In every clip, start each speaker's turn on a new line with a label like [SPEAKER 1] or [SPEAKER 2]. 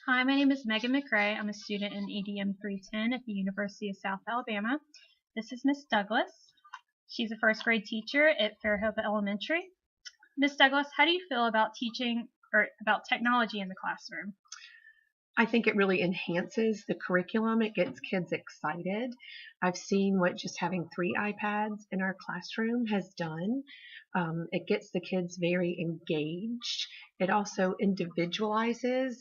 [SPEAKER 1] Hi, my name is Megan McRae. I'm a student in EDM 310 at the University of South Alabama. This is Miss Douglas. She's a first grade teacher at Fairhope Elementary. Miss Douglas, how do you feel about teaching or about technology in the classroom?
[SPEAKER 2] I think it really enhances the curriculum. It gets kids excited. I've seen what just having 3 iPads in our classroom has done. It gets the kids very engaged. It also individualizes.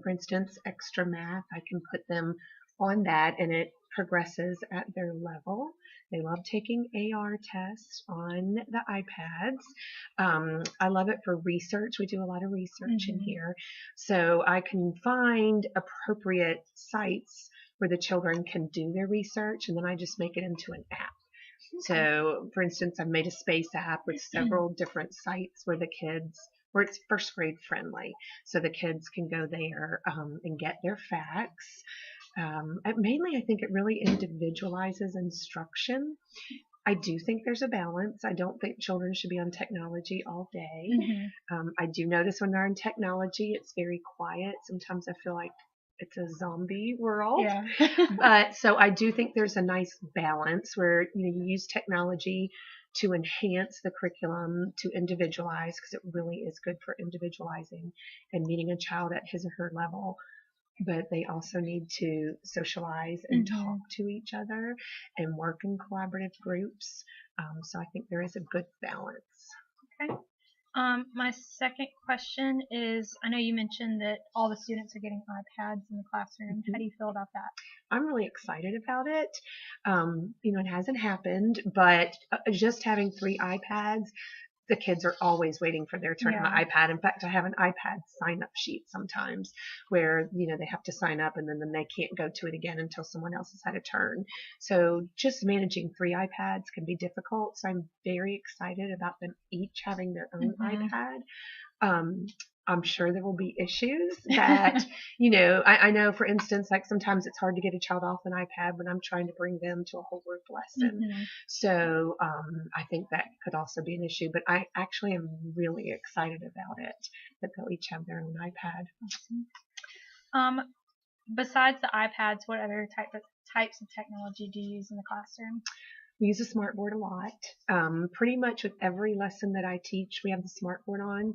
[SPEAKER 2] For instance, extra math, I can put them on that and it progresses at their level. They love taking AR tests on the iPads. I love it for research. We do a lot of research in here. So I can find appropriate sites where the children can do their research, and then I just make it into an app. So, for instance, I've made a space app with several different sites where it's first grade friendly. So the kids can go there and get their facts. Mainly, I think it really individualizes instruction. I do think there's a balance. I don't think children should be on technology all day. I do notice when they're on technology, it's very quiet. Sometimes I feel like it's a zombie world.
[SPEAKER 1] Yeah.
[SPEAKER 2] But so I do think there's a nice balance where you use technology to enhance the curriculum, to individualize, because it really is good for individualizing and meeting a child at his or her level. But they also need to socialize and talk to each other and work in collaborative groups. So I think there is a good balance.
[SPEAKER 1] Okay. My second question is, I know you mentioned that all the students are getting iPads in the classroom. How do you feel about that?
[SPEAKER 2] I'm really excited about it. It hasn't happened, but just having 3 iPads, the kids are always waiting for their turn on the iPad. In fact, I have an iPad sign-up sheet sometimes where, they have to sign up and then they can't go to it again until someone else has had a turn. So just managing 3 iPads can be difficult. So I'm very excited about them each having their own iPad. I'm sure there will be issues that, I know, for instance, like sometimes it's hard to get a child off an iPad when I'm trying to bring them to a whole group lesson. So I think that could also be an issue. But I actually am really excited about it, that they'll each have their own iPad.
[SPEAKER 1] Besides the iPads, what other types of technology do you use in the classroom?
[SPEAKER 2] We use a smartboard a lot. Pretty much with every lesson that I teach, we have the smartboard on.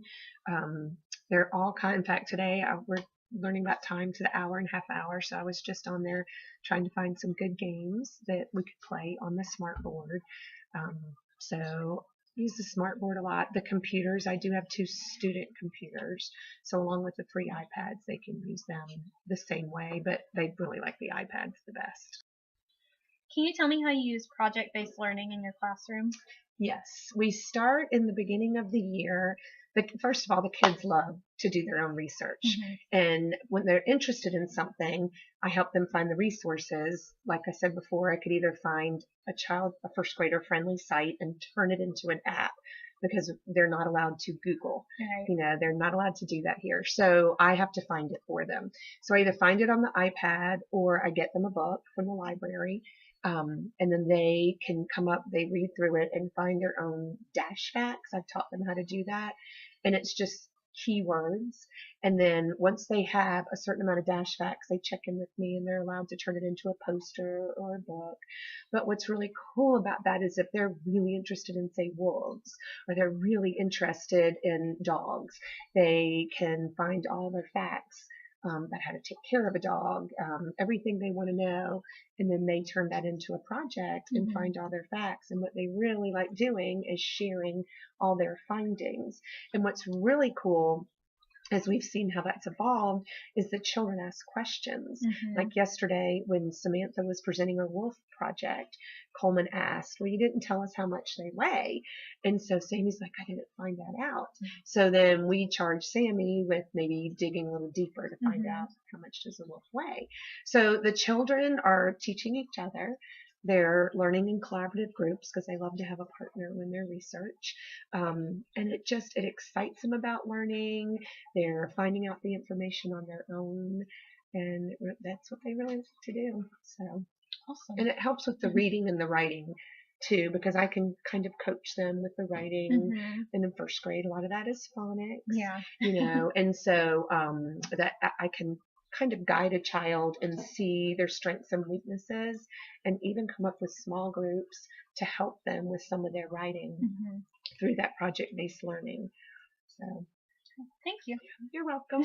[SPEAKER 2] They're all kind. In fact, today we're learning about time to the hour and half hour. So I was just on there trying to find some good games that we could play on the smartboard. So use the smartboard a lot. The computers, I do have 2 student computers. So along with the 3 iPads, they can use them the same way, but they really like the iPads the best.
[SPEAKER 1] Can you tell me how you use project-based learning in your classroom?
[SPEAKER 2] Yes, we start in the beginning of the year. First of all, the kids love to do their own research. And when they're interested in something, I help them find the resources. Like I said before, I could either find a first grader friendly site and turn it into an app, because they're not allowed to Google. They're not allowed to do that here. So I have to find it for them. So I either find it on the iPad or I get them a book from the library. And then they can they read through it and find their own dash facts. I've taught them how to do that. And it's just keywords. And then once they have a certain amount of dash facts, they check in with me and they're allowed to turn it into a poster or a book. But what's really cool about that is if they're really interested in, say, wolves, or they're really interested in dogs, they can find all their facts about how to take care of a dog, everything they want to know, and then they turn that into a project and find all their facts. And what they really like doing is sharing all their findings. And what's really cool, as we've seen how that's evolved, is that children ask questions. Like yesterday when Samantha was presenting her wolf project, Coleman asked, well, you didn't tell us how much they weigh. And so Sammy's like, I didn't find that out. So then we charged Sammy with maybe digging a little deeper to find out how much does a wolf weigh. So the children are teaching each other. They're learning in collaborative groups because they love to have a partner when they're research. And it excites them about learning. They're finding out the information on their own. And that's what they really like to do. So awesome. And it helps with the reading and the writing too, because I can kind of coach them with the writing. And in first grade, a lot of that is phonics. And so that I can kind of guide a child and see their strengths and weaknesses, and even come up with small groups to help them with some of their writing through that project-based learning. So
[SPEAKER 1] Thank you.
[SPEAKER 2] you're welcome.